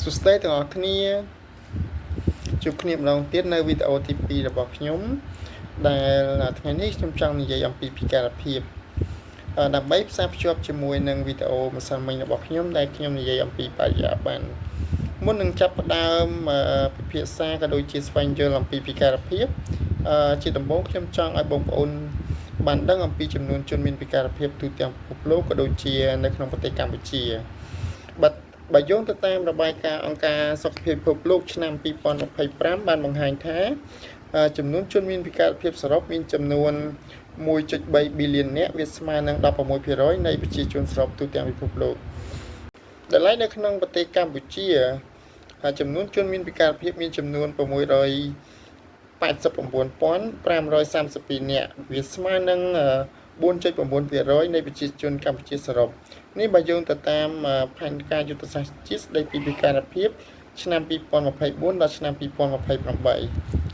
សួស្តីទាំងអស់គ្នាជួបគ្នាម្ដងទៀតនៅវីដេអូទី2របស់ខ្ញុំដែលថ្ងៃនេះខ្ញុំចង់និយាយអំពីពិការភាពដើម្បីផ្សារភ្ជាប់ជាមួយនឹងវីដេអូម្សិលមិញរបស់ខ្ញុំដែលខ្ញុំនិយាយអំពីបរិយាបន្នមុននឹងចាប់ផ្ដើមពិភាក្សាក៏ដូចជាស្វែងយល់អំពីពិការភាពជាដំបូងខ្ញុំចង់ឲ្យបងប្អូនបានដឹងអំពីចំនួនជនមានពិការភាពទូទាំងពិភពលោកក៏ដូចជានៅក្នុងប្រទេសកម្ពុជាបើយោងទៅតាមរបាយការណ៍អង្គការសុខភាពពិភពលោកឆ្នាំ2025បានបង្ហាញថាចំនួនជនមានពិការភាពសរុបមានចំនួន 1.3 ប៊ីលាននាក់វាស្មើនឹង 16% នៃប្រជាជនសរុបទូទាំងពិភពលោកដែលនៅក្នុងប្រទេសកម្ពុជាចំនួនជនមានពិការភាពមានចំនួន 689,532 នាក់វាស្មើនឹង 4.9% នៃប្រជាជនកម្ពុជាសរុបនេះបើយោងទៅតាមផែនការយុទ្ធសាស្ត្រជាតិស្តីពីពិការភាពឆ្នាំ2024ដល់ឆ្នាំ2028